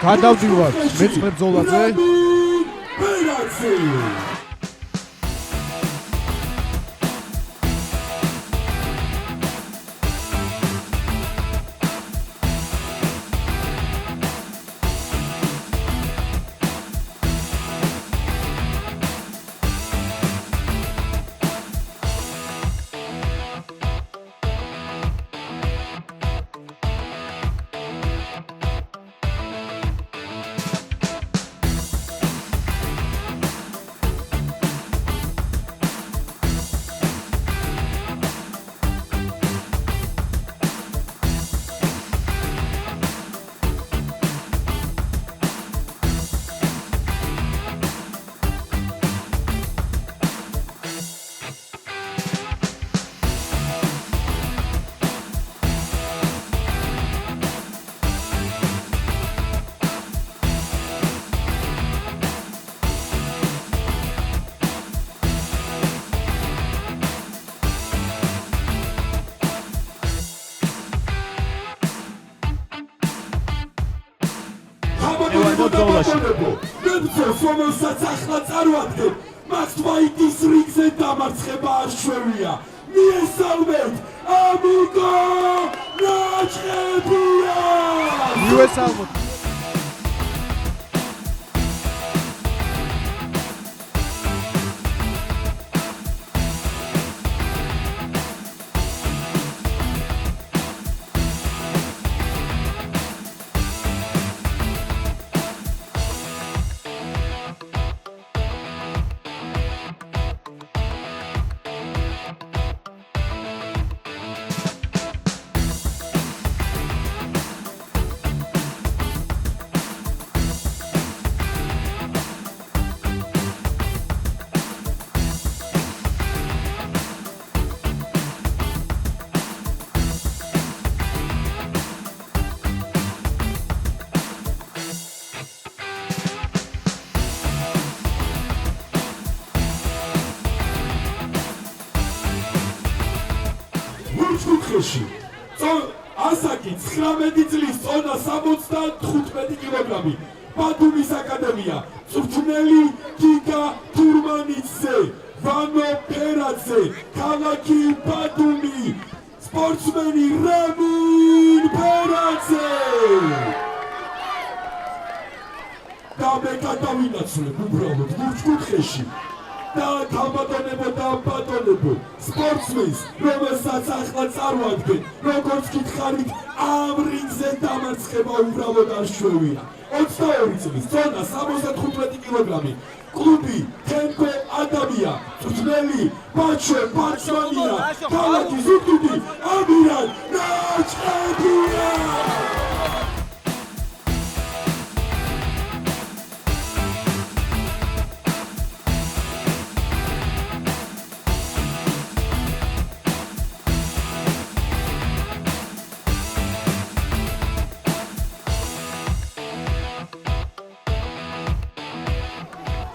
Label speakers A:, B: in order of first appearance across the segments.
A: გადავდივართ მეცხრე ბრძოლაზე.
B: რომელსაც ახლა წარვადგენ, მას ფაიტის რიგზე დამარცხება არ შეუძლია. მიესალმეთ, ამიგო ნაჭყებია!
A: მიესალმოთ.
B: ასაკი 19 წლის წონა 75 კილოგრამი. ბათუმის აკადემია, წვრთნელი გიგა თურმანიძე, ვანო ფერაძე, ქალაქი ბათუმი, სპორტსმენი რამინ ფერაძე. და მე გადავინაცვლებ უბრალოდ ლურჯ-კუთხეში. და თავბატონებო და ბატონებო, სპორტსმენს, რომელსაც ახლა წარვადგენ, როგორც გითხარით, ამ რინგზე დამარცხება უბრალოდ არ შეუძლია. 22 წლის წონა 75 კილოგრამი. კლუბი თენკო ადამია, წვრთნელი ბაჩო ბაჩვანია, ქალაქი ზუგდიდი, ამირან ნაჭყებია.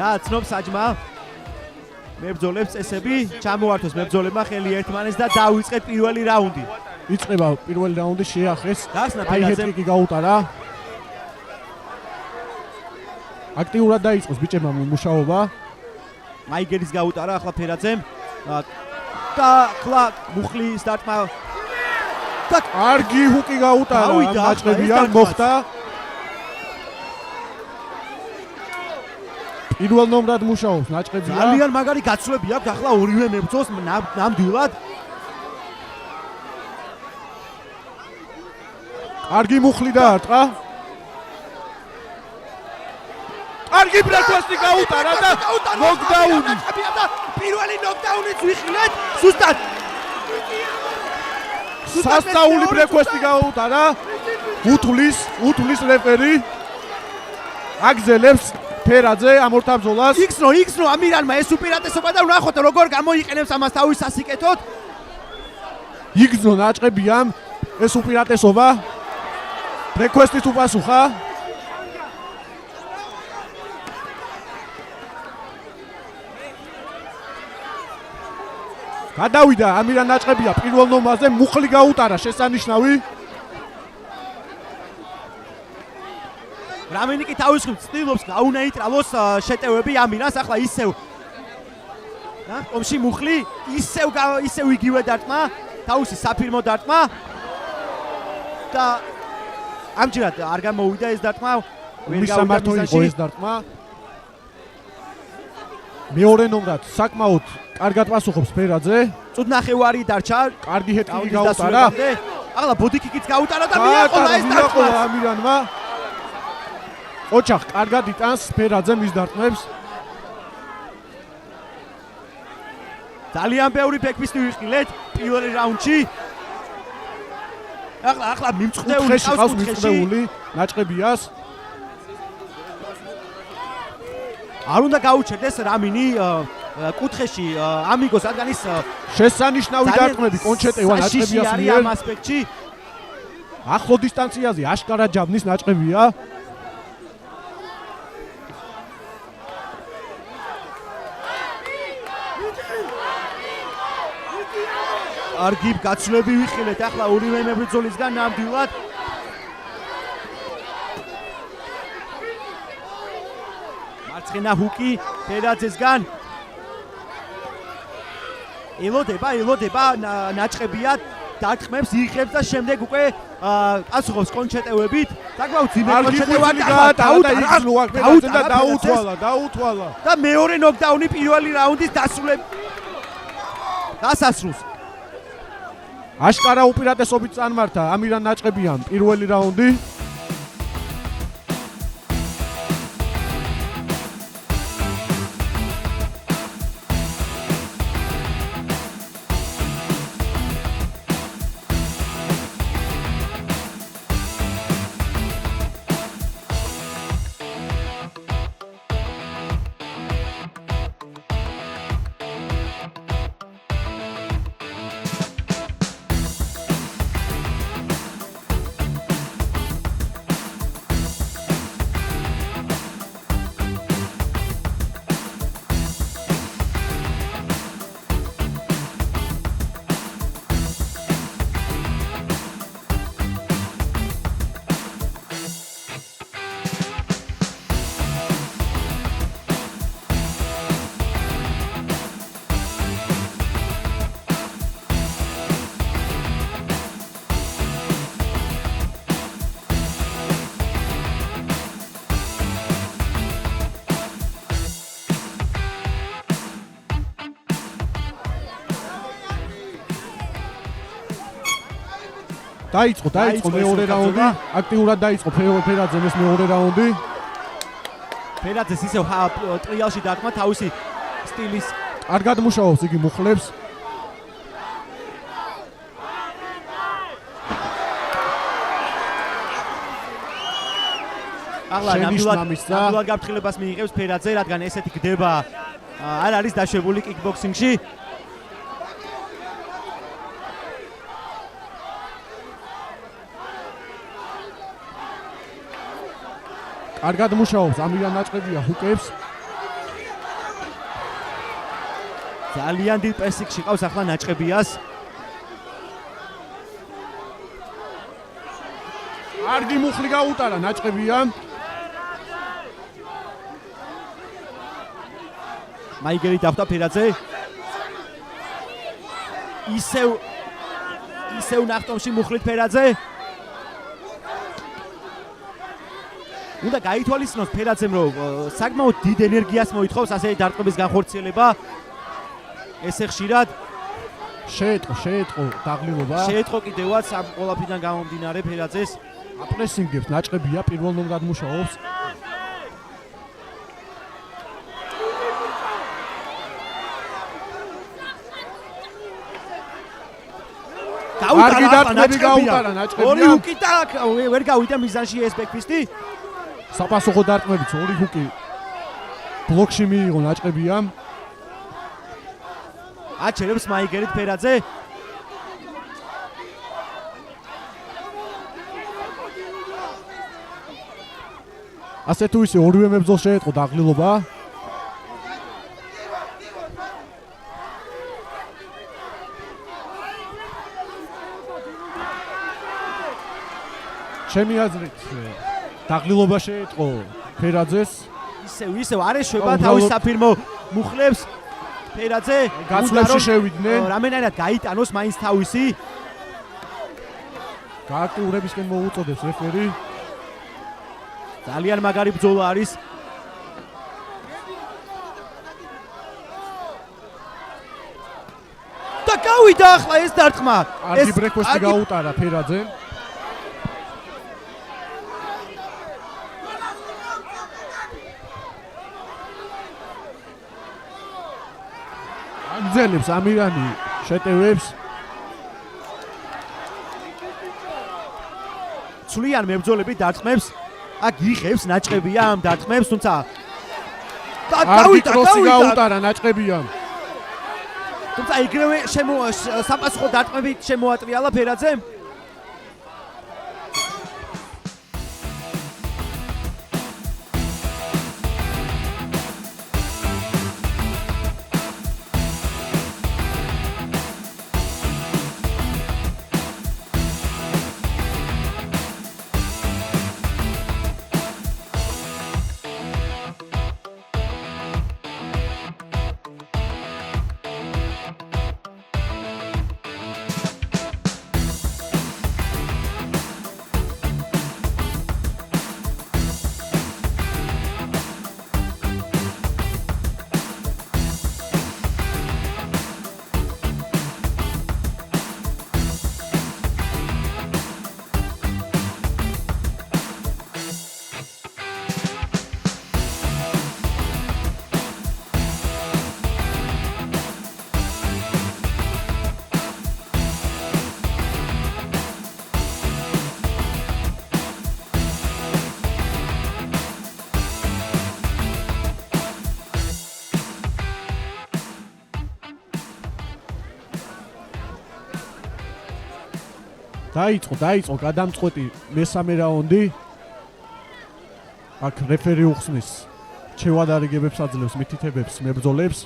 C: გააცნობს საჯმა მებრძოლებს წესები, ჩამოართვეს მებრძოლებმა ხელი ერთმანეთს და დაუწყეს პირველი რაუნდი.
A: იწყება პირველი რაუნდი, შეახეს.
C: გახსნა
A: აი ჰეტრიკი გაუტარა. აქტიურად დაიწყოს ბიჭებმა მუშაობა.
C: მაიგერის გაუტარა ახლა ფერაძემ. და ახლა მუხლი სტარტმა და
A: კარგი ჰუკი გაუტარა, ნაჭყებიან მოხდა. პირველ ნომრად მუშაობს ნაჭყებია.
C: ძალიან მაგარი გაცვლები აქვს ახლა ორივე მებრძოლს ნამდვილად.
A: კარგი მუხლი დაარტყა. კარგი ბრექვესტი გაუტარა და ნოკდაუნი.
C: პირველი ნოკდაუნიც ვიხილეთ სუსტად.
A: სასწაული ბრექვესტი გაუტარა. უთulis რეფერი. აგზელებს ფერაძე ამ ორ ბრძოლას.
C: იქნო ამირანმა ეს უპირატესობა და ვნახოთ როგორ გამოიყენებს ამას თავის სასიკეთოდ.
A: იქნო ნაჭყებიამ ეს უპირატესობა. რეკვესტის უპასუხა. გადავიდა ამირან ნაჭყებია პირველ ნომრაზე, მუხლი გაუტარა შესანიშნავი.
C: რამინი კი თავისუფლად ცდილობს გაუნეიტრალოს შეტევები ამირანს, ახლა ისევ ომში მუხლი ისევ იგივე დარტყმა, თავისი საფირმო დარტყმა და ამჯერად არ გამოვიდა ეს დარტყმა, ვერ
A: მისამართო იყო ეს დარტყმა. მეორე ნომრად საკმაოდ კარგად პასუხობს ფერაძე.
C: წუთნახევარი დარჩა,
A: კარგი ჰეტკიკი გაუტარა.
C: ახლა ბოდიკიკიც გაუტარა და მიაყოლა ეს დარტყმა
A: ამირანმა. ოჩახ კარგად იტანს ფერაძე მის დარტყმებს.
C: ძალიან ბევრი ბექბისტი ვიხილეთ პირველი რაუნდში. ახლა მიმწყდეული
A: ყავს მიმწყდეული ნაჭყებიას.
C: არ უნდა გაუჩერდეს რამინი კუთხეში ამიგოს რადგან ის
A: შესანიშნავი დარტყმები კონჩეტევა ნაჭყებიას მიერ
C: ამ ასპექტში.
A: ახლო დისტანციაზე აშკარად ჯაბნის ნაჭყებია.
C: კარგი გაცვლები ვიხილეთ ახლა ორივე მებრძოლისგან ნამდვილად. მარცხენა ჰუკი ფერაძესგან. ელოდება ნაჭყებია დარტყმებს იღებს და შემდეგ უკვე პასუხობს კონჩეტევებით. საკმაოდ ძიმე კონჩეტევანი
A: დაუთვალა.
C: და მეორე ნოკდაუნი პირველი რაუნდის დასასრულს.
A: აშკარა უპირატესობით წარმართა ამირან ნაჭყებიან პირველი რაუნდი. დაიწყო მეორე რაუნდი. აქტიურად დაიწყო ფერაძემ მეორე რაუნდი.
C: ფერაძეს ისევ ტრიალში დარტყმა თავისი სტილის.
A: კარგად მუშაობს იგი მუხლებს.
C: ახლა ნამდვილად გაფრთხილებას მიიღებს ფერაძე, რადგან ესეთი გდება არ არის დაშვებული კიკბოქსინგში.
A: კარგად მუშაობს ამირან ნაჭყებია ჰუკებს.
C: ძალიან დიდ პრესინგში ყავს ახლა ნაჭყებიას.
A: კარგი მუხლი გაუტარა ნაჭყებიამ.
C: მაიგერი დახვდა ფერაძე. ისევ ნახტომში მუხლით ფერაძე. უნდა გაითვალისწინოს ფერაძემ, რომ საკმაოდ დიდ ენერგიას მოითხოვს ასეთი დარტყმების განხორციელება. ესე ხშირად
A: შეეტყო დაღლილობა.
C: შეეტყო კიდევაც ამ ყოლაფიდან გამომდინარე ფერაძეს.
A: აპრესინგებს ნაჭყებია პირველ ნომრად მუშაობს. კარგი დარტყმები გაუტარა ნაჭყებია.
C: ორი ჰუკი და ვერ გავიდა მიზანში ეს ბექფისტი.
A: საპასუხო დარტყმებით ორი ჰუკი ბლოკში მიიღო ნაჭყებიამ.
C: აჩერებს მაიგერით ფერაძე.
A: ასე თუ ისე ორივე მებრძოლს შეეტყო დაღლილობა. ჩემი აზრით დაღლილობა შეეწყო ფერაძეს.
C: ისევ არ ეშვება თავის საფირმო მუხლებს. ფერაძე
A: გაცვლებში შევიდნენ.
C: რამენად გაიტანოს მაინც თავისი.
A: გააქტიურებისკენ მოუწოდებს რეფერი.
C: ძალიან მაგარი ბრძოლა არის. და გავიდა ახლა ეს დარტყმა.
A: კარგი ბრექვესტი გაუტარა ფერაძემ. აგზელებს ამირანი შეტევებს.
C: ცვლიან მებრძოლები დარტყმებს. აქ იღებს ნაჭყებია ამ დარტყმებს, თუმცა
A: გავიდა გაუტარა ნაჭყებია.
C: თუმცა იგივე საპასუხო დარტყმებით შემოატრიალა ფერაძემ.
A: დაიწყო გადამწყვეტი მესამე რაუნდი. აქ რეფერი უხსნის ჩევადარიგებებს აძლევს მითითებებს მებრძოლებს.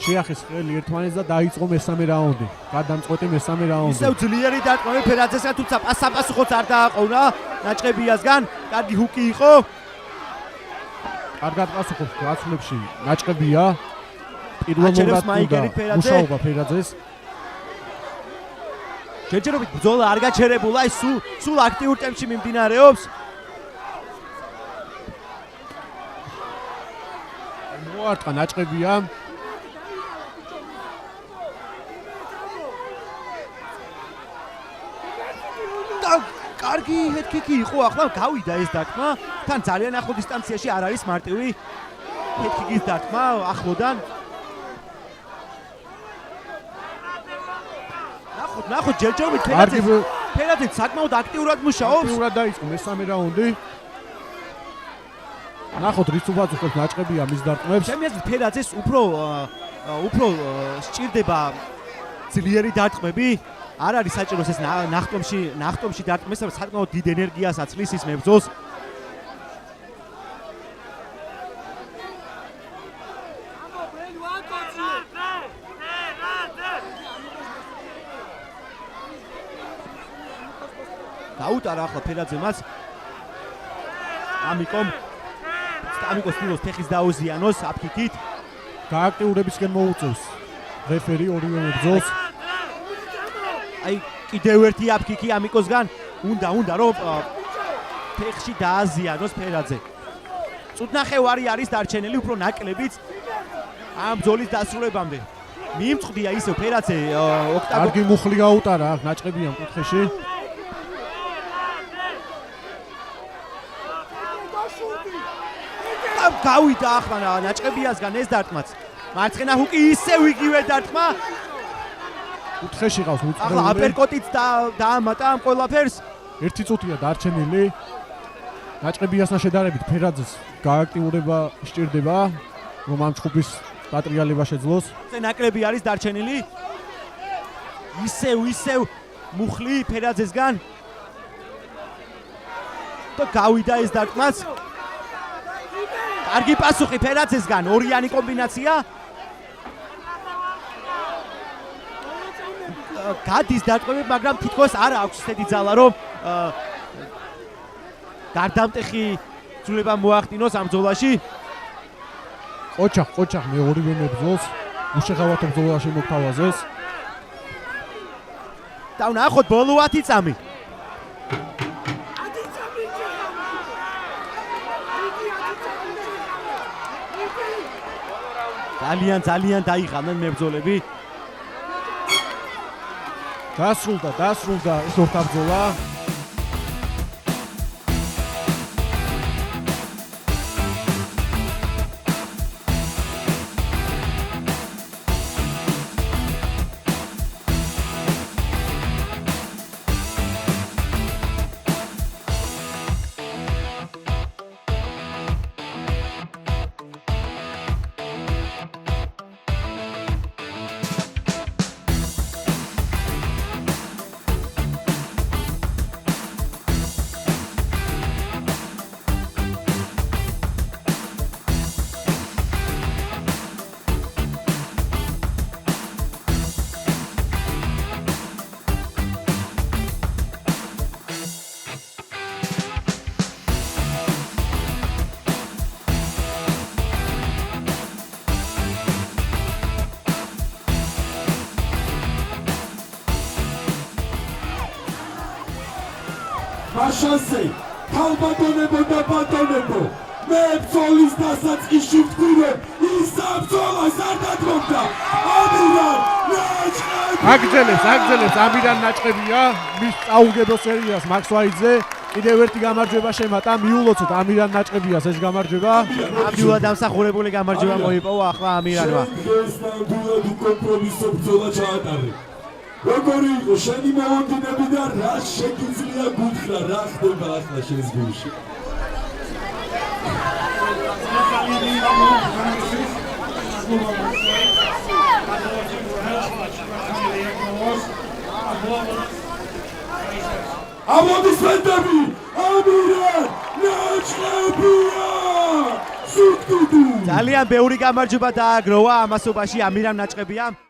A: შეახეს ხელი ერთმანეთს და დაიწყო მესამე რაუნდი. გადამწყვეტი მესამე რაუნდი.
C: ისევ ძლიერი დარტყმები ფერაძესგან, თუმცა საპასუხოც არ დააყოვნა ნაჭყებიასგან. კარგი ჰუკი იყო.
A: კარგად პასუხობს გაცვლებში ნაჭყებია. პირველ
C: აჩერებს მაიგერით
A: მომენტში
C: ფერაძე.
A: მუშაობა ფერაძეს.
C: ჯერჯერობით ბრძოლა არ გაჩერებულა, ის სულ აქტიურ ტემპში მიმდინარეობს.
A: მოარტყა ნაჭყებია.
C: და კარგი ჰედკიკი იყო, ახლა გავიდა ეს დარტყმა. თან ძალიან ახლო დისტანციაში არ არის მარტივი ჰედკიკის დარტყმა ახლოდან. ნახოთ ჯერჯერობით ფერაძე საკმაოდ აქტიურად მუშაობს.
A: აქტიურად დაიწყო მესამე რაუნდი. ნახოთ რის უპასუხობს ნაჭყებია მის დარტყმებს.
C: ჩემი აზრით ფერაძეს უფრო სჭირდება ძლიერი დარტყმები. არ არის საჭირო ეს ნახტომში დარტყმის, საკმაოდ დიდ ენერგიას აცლის ის მებრძოლს. გაუტარა ახლა ფერაძემაც. ამიკოს ფილოს ფეხის დაუზიანოს აფქიქით.
A: გააქტიურებისკენ მოუწევს რეფერი ორივე მებრძოლს.
C: აი კიდევ ერთი აფქიქი ამიკოსგან. უნდა რომ ფეხში დააზიანოს ფერაძე. წუთნახევარი არის დარჩენილი, უფრო ნაკლებიც ამ ბრძოლის დასრულებამდე. მიიმწყდია ისევ ფერაძე ოქტაგონში.
A: კარგი მუხლი გაუტარა აქ ნაჭყებია კუთხეში.
C: გავიდა ახლა ნაჭყებიასგან ეს დარტყმაც. მარცხენა ჰუკი ისევ იგივე დარტყმა.
A: კუთხეში ყავს
C: ახლა
A: უწყრეული.
C: აპერკოტიც დაამატა ამ ყველაფერს.
A: ერთი წუთია დარჩენილი. ნაჭყებიასთან შედარებით ფერაძეს გააქტიურება სჭირდება, რომ ამ ჯგუფის პატრიალება შეძლოს.
C: ნაკლები არის დარჩენილი. ისევ მუხლი ფერაძესგან. და გავიდა ეს დარტყმაც. კარგი პასუხი ფერაძესგან, ორიანი კომბინაცია. გადის დარტყმები, მაგრამ თითქოს არ აქვს ისეთი ძალა, რომ გარდამტეხი ცვლილება მოახდინოს ამ ბრძოლაში.
A: ყოჩახ მე ორივე მებრძოლს უშეხავათო ბრძოლაში მოგთავაზეს.
C: და ვნახოთ ბოლო 10 წამი. ძალიან დაიხამნენ მებრძოლები.
A: დასრულდა ეს ორთა ბრძოლა.
B: მაშასე ქალბატონებო და ბატონებო მე ბრძოლის დასაწყისში ვთქვი ის ბრძოლას არ დადგმობდა ამირან ნაჭყები
A: აგძელებს ამირან ნაჭყებია მის წაუგებელ სერიას მაქსვაიძე კიდევ ერთი გამარჯვება შემატა მიულოცოთ ამირან ნაჭყებიას ეს გამარჯვება
C: ნამდვილად დამსახურებული გამარჯვება მოიპოვა ახლა ამირანმა
B: ეს ნამდვილად უკომპრომისო ბრძოლა ჩაატარე როგორი იყო შენი მოვონდინები და რა შეგიძლია გუთხრა რა ხდება ახლა შენს გულში Aplodismentები ამირან ნაჭყებია სუქტუდუ
C: ძალიან ბევრი გამარჯვება დააგროვა ამასობაში ამირან ნაჭყებიამ